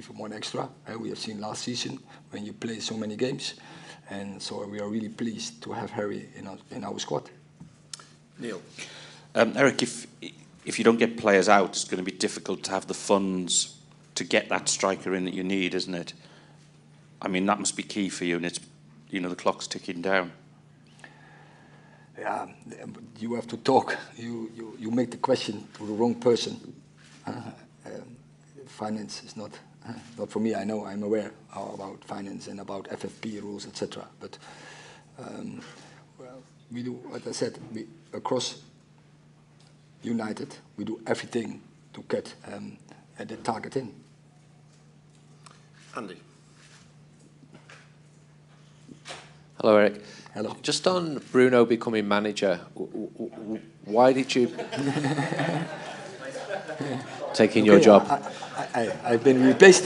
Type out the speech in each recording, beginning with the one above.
even one extra. We have seen last season when you play so many games, and so we are really pleased to have Harry in our squad. Neil. Eric, if you don't get players out, it's going to be difficult to have the funds to get that striker in that you need, isn't it? I mean, that must be key for you, and it's, you know, the clock's ticking down. Yeah, you have to talk. You make the question to the wrong person. Finance is not for me. I know, I'm aware about finance and about FFP rules, etc. But well, we do, what I said, across United, we do everything to get the target in. Andy. Hello, Eric. Hello. Just on Bruno becoming manager, why did you taking your job? I've been replaced.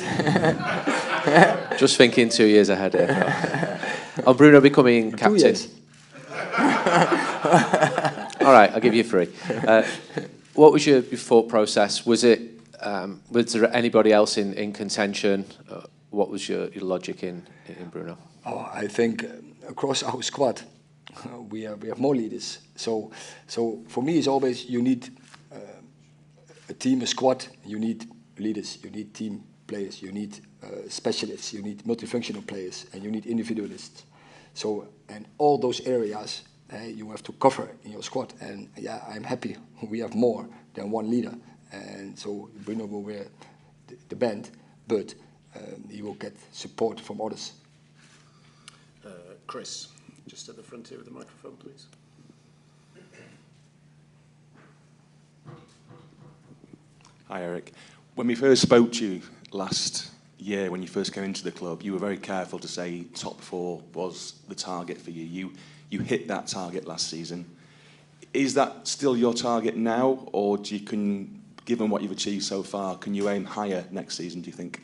Just thinking 2 years ahead here. On Bruno becoming captain. 2 years. All right, I'll give you 3. What was your thought process? Was there anybody else in contention? What was your logic in Bruno? Oh, I think across our squad we have more leaders. So for me, it's always you need a team, a squad. You need leaders. You need team players. You need specialists. You need multifunctional players, and you need individualists. So, and all those areas you have to cover in your squad. And yeah, I'm happy we have more than one leader. And so Bruno will wear the band, but he will get support from others. Chris, just at the front here with the microphone, please. Hi, Eric. When we first spoke to you last year, when you first came into the club, you were very careful to say top 4 was the target for you. You hit that target last season. Is that still your target now, or given what you've achieved so far, can you aim higher next season, do you think?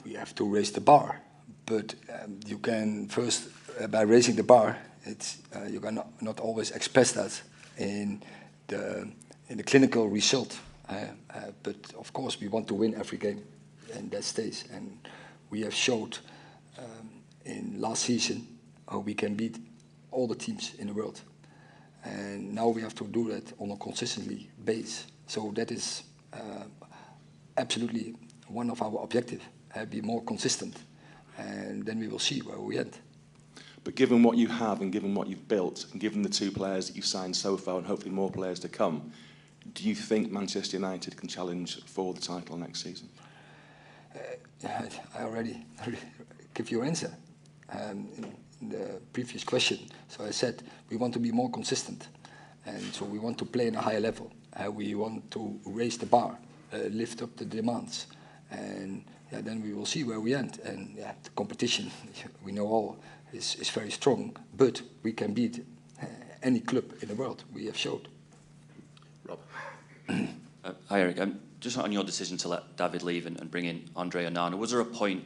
We have to raise the bar, but you can first, by raising the bar, you can not always express that in the clinical result. But of course, we want to win every game, and that stays. And we have showed in last season how we can beat all the teams in the world. And now we have to do that on a consistently base. So that is absolutely one of our objectives, be more consistent. And then we will see where we end. But given what you have and given what you've built, and given the 2 players that you've signed so far and hopefully more players to come, do you think Manchester United can challenge for the title next season? I already give you an answer in the previous question. So I said we want to be more consistent, and so we want to play in a higher level. We want to raise the bar, lift up the demands, and then we will see where we end. And the competition, we know all, is very strong, but we can beat any club in the world. We have showed. Rob. Hi, Eric. Just on your decision to let David leave and bring in Andre Onana, was there a point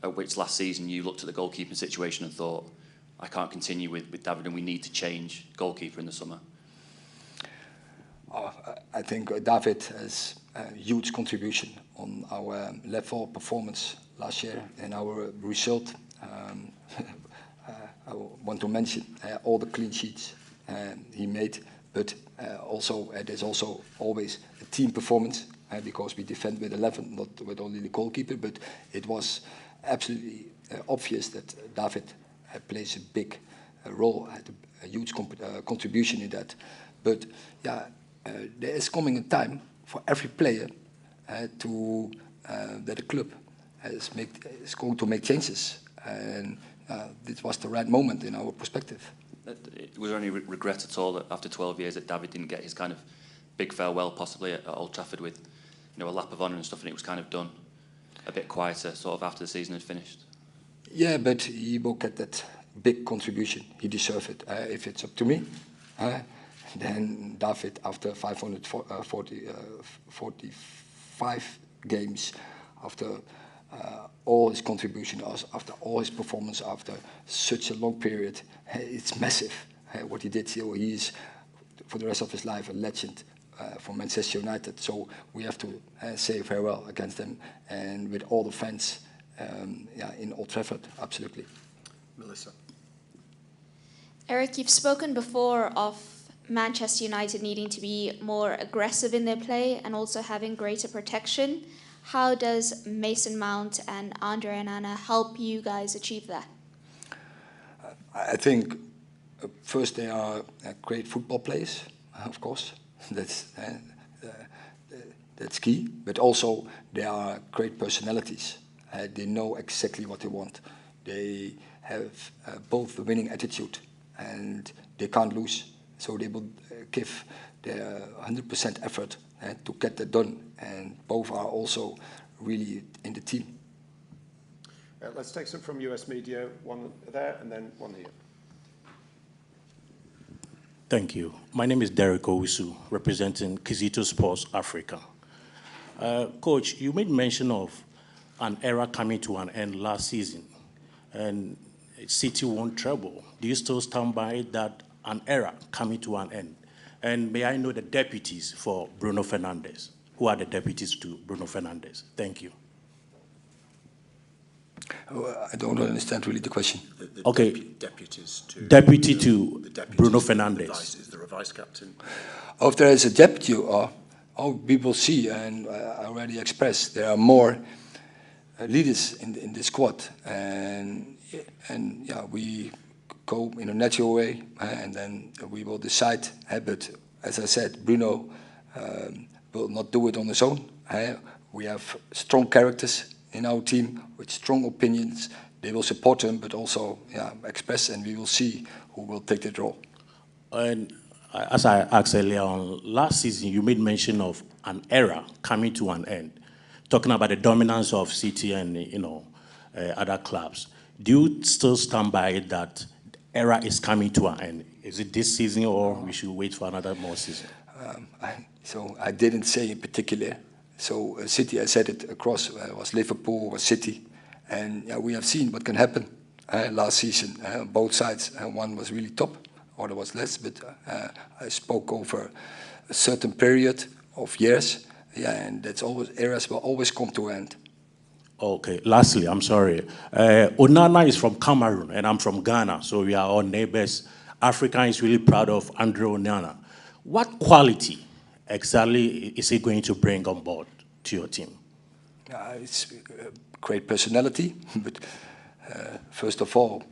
at which last season you looked at the goalkeeping situation and thought, I can't continue with David and we need to change goalkeeper in the summer? I think David has a huge contribution on our level performance last year and our result. I want to mention all the clean sheets he made, but also there's also always a team performance because we defend with 11, not with only the goalkeeper, but it was absolutely obvious that David plays a big role, had a huge contribution in that. But yeah, there is coming a time for every player that the club is going to make changes, and this was the right moment in our perspective. Was there any regret at all that after 12 years that David didn't get his kind of big farewell possibly at Old Trafford with, you know, a lap of honour and stuff, and it was kind of done a bit quieter sort of after the season had finished? Yeah, but he will get that big contribution. He deserves it. If it's up to me, then David, after 545 games, after all his contribution, after all his performance, after such a long period, it's massive what he did. So he is, for the rest of his life, a legend for Manchester United. So we have to say farewell against them, and with all the fans in Old Trafford, absolutely. Melissa. Eric, you've spoken before of Manchester United needing to be more aggressive in their play and also having greater protection. How does Mason Mount and Andre Onana help you guys achieve that? I think first they are great football players, of course. That's key. But also they are great personalities. They know exactly what they want. They have both the winning attitude and they can't lose. So they will give their 100% effort to get that done. And both are also really in the team. Let's take some from US media, one there and then one here. Thank you. My name is Derek Owusu, representing Kizito Sports Africa. Coach, you made mention of an era coming to an end last season, and City won treble. Do you still stand by that, an era coming to an end? And may I know the deputies for Bruno Fernandes? Who are the deputies to Bruno Fernandes? Thank you. I don't understand really the question. Okay. Deputy to Bruno Fernandes. Is there a vice captain? If there is a deputy, we will see, and I already expressed, there are more leaders in the squad, and yeah, we go in a natural way, and then we will decide. But as I said, Bruno will not do it on his own. We have strong characters in our team with strong opinions. They will support him, but also express, and we will see who will take that role. And as I asked earlier on, last season you made mention of an era coming to an end, talking about the dominance of City and other clubs. Do you still stand by it that era is coming to an end? Is it this season, or we should wait for another more season? So I didn't say in particular. So City, I said it across, was Liverpool, was City. And we have seen what can happen last season, both sides. One was really top, other was less, but I spoke over a certain period of years. And that's always, eras will always come to an end. Okay, lastly, I'm sorry. Onana is from Cameroon and I'm from Ghana, so we are all neighbors. Africa is really proud of Andre Onana. What quality exactly is he going to bring on board to your team? It's great personality, but first of all,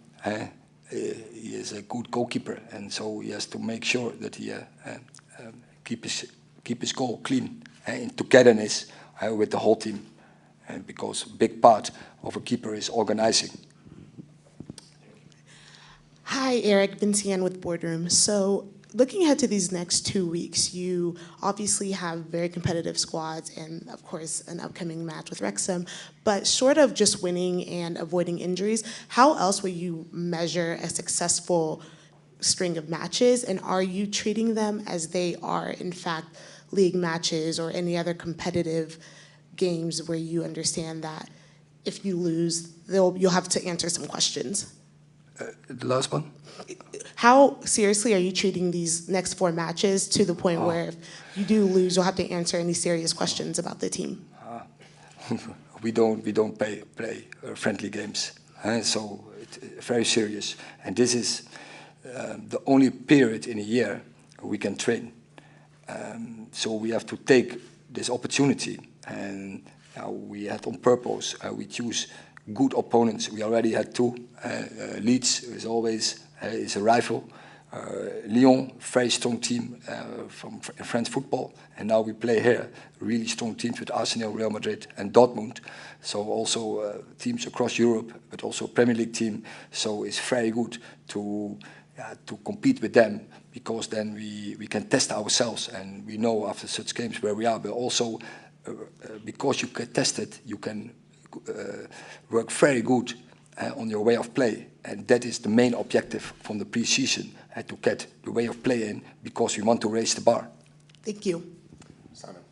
he is a good goalkeeper, and so he has to make sure that he keep his goal clean in togetherness with the whole team, and because a big part of a keeper is organizing. Hi, Eric Vincian with Boardroom. So, looking ahead to these next 2 weeks, you obviously have very competitive squads and, of course, an upcoming match with Wrexham. But short of just winning and avoiding injuries, how else will you measure a successful string of matches? And are you treating them as they are, in fact, league matches or any other competitive games where you understand that if you lose, you'll have to answer some questions? The last one? How seriously are you treating these next 4 matches to the point where if you do lose, you'll have to answer any serious questions about the team? We don't play friendly games, so it's very serious. And this is the only period in a year we can train. So we have to take this opportunity, and we had on purpose. We choose good opponents. We already had 2. Leeds is always is a rival. Lyon, very strong team from French football, and now we play here really strong teams with Arsenal, Real Madrid, and Dortmund. So also teams across Europe, but also Premier League team. So it's very good to compete with them, because then we can test ourselves, and we know after such games where we are. But also because you get tested, you can work very good on your way of play, and that is the main objective from the pre-season, to get the way of play in, because we want to raise the bar. Thank you. Simon.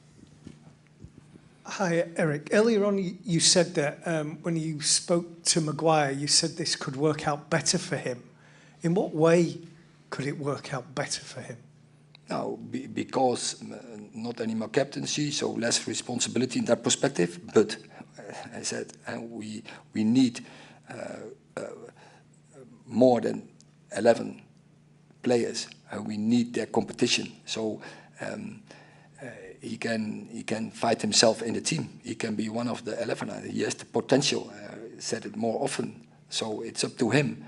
Hi, Eric. Earlier on, you said that when you spoke to Maguire, you said this could work out better for him. In what way could it work out better for him? Now, because not anymore captaincy, so less responsibility in that perspective. But I said we need more than 11 players. We need their competition. So he can fight himself in the team. He can be one of the 11. He has the potential. Said it more often. So it's up to him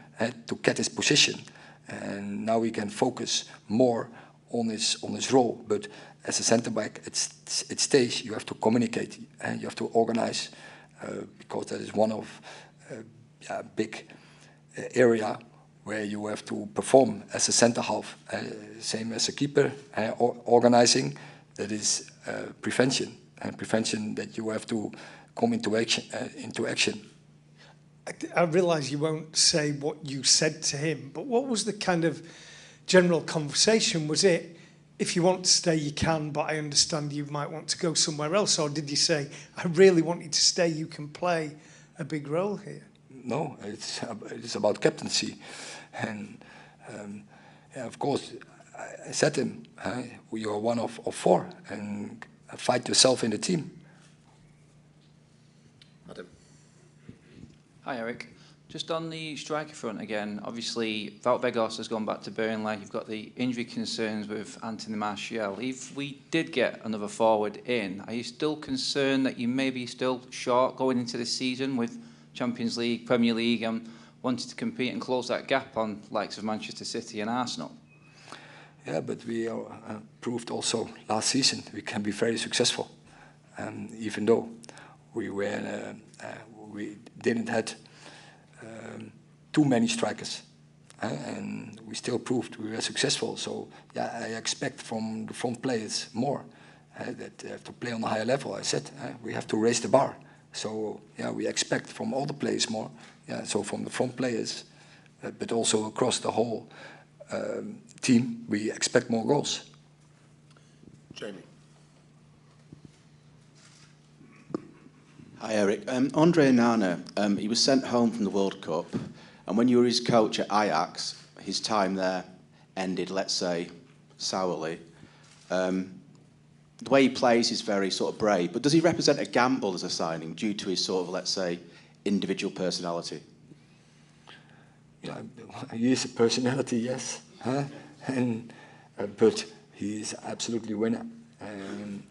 to get his position. And now he can focus more on his role. But as a centre back, it stays. You have to communicate and you have to organize because that is one of big area where you have to perform as a centre half. Same as a keeper, organizing. That is prevention, and prevention that you have to come into action. I realise you won't say what you said to him, but what was the kind of general conversation? Was it, if you want to stay, you can, but I understand you might want to go somewhere else? Or did you say, I really want you to stay, you can play a big role here? No, it's about captaincy. And of course, I said to him, you are one of 4, and fight yourself in the team. Adam. Hi, Eric. Just on the striker front again, obviously, Wout Weghorst has gone back to Burnley. You've got the injury concerns with Anthony Martial. If we did get another forward in, are you still concerned that you may be still short going into this season with Champions League, Premier League, and wanted to compete and close that gap on likes of Manchester City and Arsenal? Yeah, but we proved also last season we can be very successful, even though we didn't have too many strikers, and we still proved we were successful. So yeah, I expect from the front players more that they have to play on a higher level. I said we have to raise the bar. So yeah, we expect from all the players more. Yeah, so from the front players, but also across the whole team, we expect more goals. Jamie. Hi, Eric. Andre Onana, he was sent home from the World Cup, and when you were his coach at Ajax, his time there ended, let's say, sourly. The way he plays is very sort of brave, but does he represent a gamble as a signing due to his sort of, let's say, individual personality? Yeah, he is a personality, yes, but he is absolutely winner. And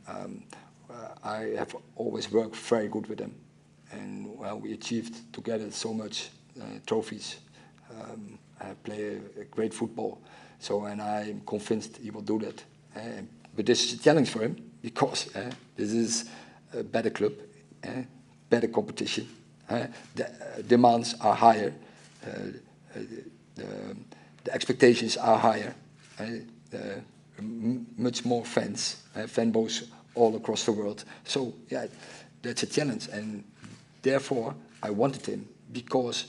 I have always worked very good with him, and we achieved together so much trophies. I play a great football, so and I'm convinced he will do that. But this is a challenge for him because this is a better club, better competition. The demands are higher, the expectations are higher. Much more fans, fanboys all across the world. So yeah, that's a challenge, and therefore I wanted him because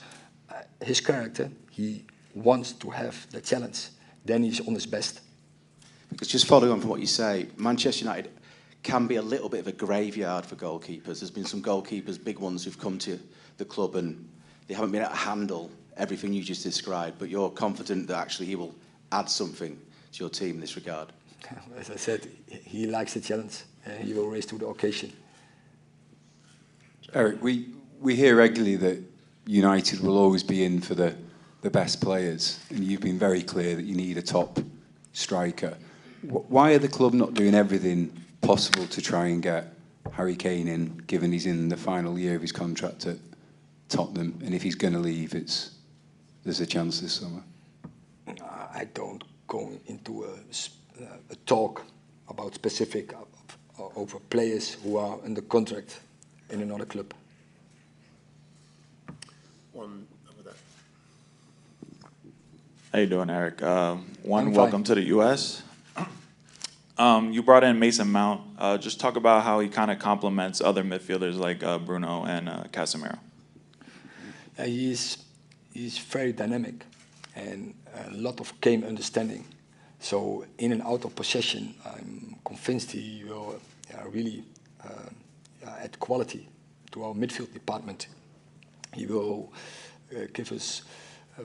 his character, he wants to have the challenge. Then he's on his best. Because just following on from what you say, Manchester United can be a little bit of a graveyard for goalkeepers. There's been some goalkeepers, big ones, who've come to the club and they haven't been able to handle everything you just described, but you're confident that actually he will add something to your team in this regard. As I said, he likes the challenge and he will raise to the occasion. Eric, we hear regularly that United will always be in for the best players, and you've been very clear that you need a top striker. Why are the club not doing everything possible to try and get Harry Kane in, given he's in the final year of his contract at Tottenham, and if he's going to leave, there's a chance this summer? I don't go into a talk about specific over players who are under contract in another club. One over there. How you doing, Eric? Welcome to the U.S. You brought in Mason Mount. Just talk about how he kind of complements other midfielders like Bruno and Casemiro. He's very dynamic and a lot of game understanding. So in and out of possession, I'm convinced he will really add quality to our midfield department. He will give us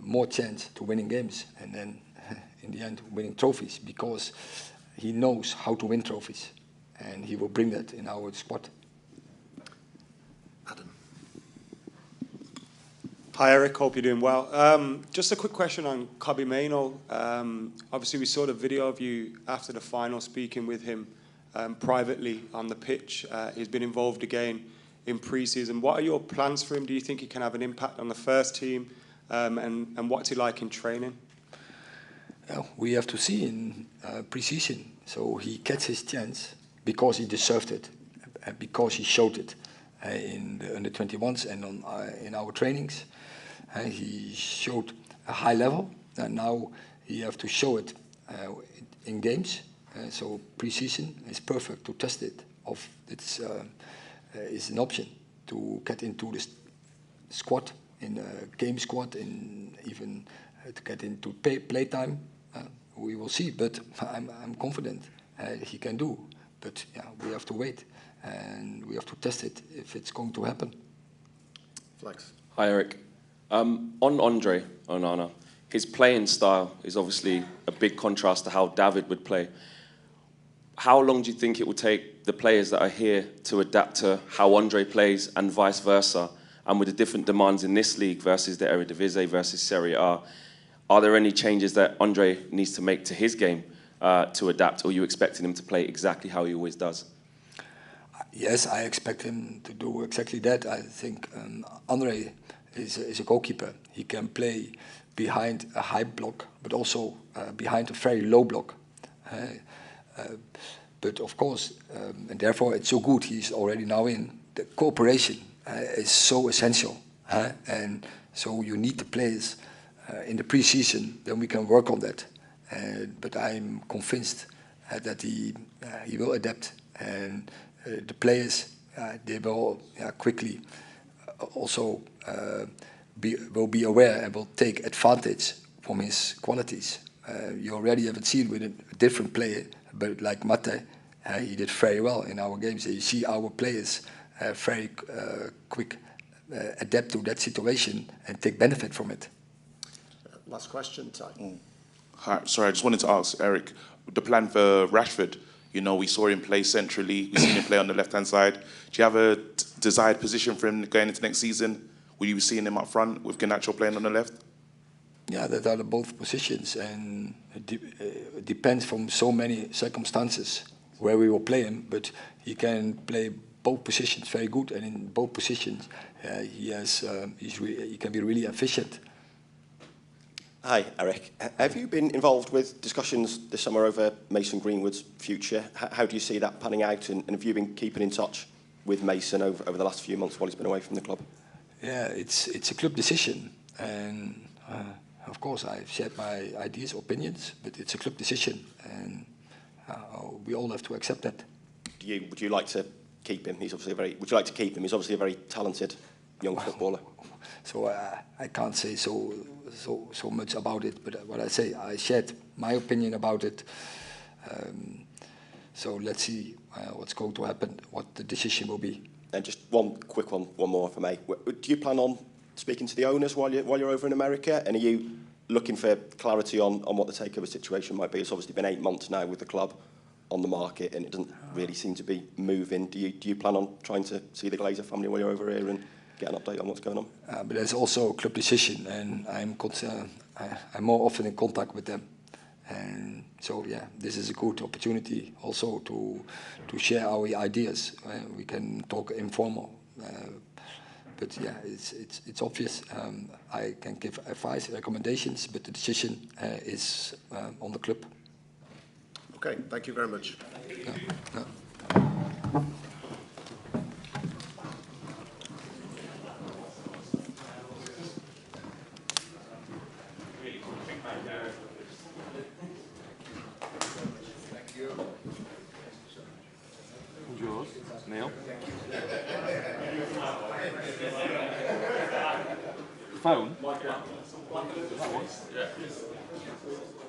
more chance to winning games and then in the end winning trophies, because he knows how to win trophies. and he will bring that in our squad. Adam. Hi Eric, hope you're doing well. Just a quick question on Kobbie Mainoo. Obviously we saw the video of you after the final speaking with him privately on the pitch. He's been involved again in pre-season. What are your plans for him? Do you think he can have an impact on the first team? And what's he like in training? We have to see in pre-season. So he gets his chance because he deserved it, because he showed it in the under-21s and in our trainings. He showed a high level, and now he have to show it in games. So pre-season is perfect to test it. It's an option to get into the squad, in a game squad, in even to get into play time. We will see, but I'm confident he can do. But yeah, we have to wait, and we have to test it if it's going to happen. Flex. Hi, Eric. On Andre Onana, his playing style is obviously a big contrast to how David would play. How long do you think it will take the players that are here to adapt to how Andre plays and vice versa? And with the different demands in this league versus the Eredivisie versus Serie A, are there any changes that Andre needs to make to his game to adapt, or are you expecting him to play exactly how he always does? Yes, I expect him to do exactly that. I think Andre is a goalkeeper. He can play behind a high block, but also behind a very low block. But of course, and therefore it's so good he's already now in. The cooperation is so essential. And so you need the players in the pre-season, then we can work on that. But I'm convinced that he will adapt. And the players, they will quickly also will be aware and will take advantage from his qualities. You already haven't seen with a different player, but like Mate, he did very well in our games. You see our players very quick adapt to that situation and take benefit from it. Last question, Ty. Hi, sorry, I just wanted to ask Eric, the plan for Rashford. You know, we saw him play centrally. We've seen him play on the left-hand side. Do you have a desired position for him going into next season? Will you be seeing him up front with Garnacho playing on the left? Yeah, that are both positions, and it depends from so many circumstances where we will play him. But he can play both positions very good, and in both positions, he can be really efficient. Hi, Eric. Have you been involved with discussions this summer over Mason Greenwood's future? How do you see that panning out, and have you been keeping in touch with Mason over the last few months while he's been away from the club? Yeah, it's a club decision, and of course I've shared my ideas, opinions, but it's a club decision, and we all have to accept that. Would you like to keep him? He's obviously Would you like to keep him? He's obviously a very talented young footballer. So I can't say so much about it, but what I say, I shared my opinion about it. So let's see what's going to happen, what the decision will be. And just one quick one more if I may. Do you plan on speaking to the owners while you're over in America? And are you looking for clarity on what the takeover situation might be? It's obviously been 8 months now with the club on the market, and it doesn't really seem to be moving. Do you plan on trying to see the Glazer family while you're over here and get an update on what's going on? But there's also a club decision, and I'm more often in contact with them. And so, yeah, this is a good opportunity also to share our ideas. We can talk informal, but yeah, it's obvious. I can give advice, recommendations, but the decision is on the club. Okay, thank you very much. Yours, Neil. Phone? That one? Yeah.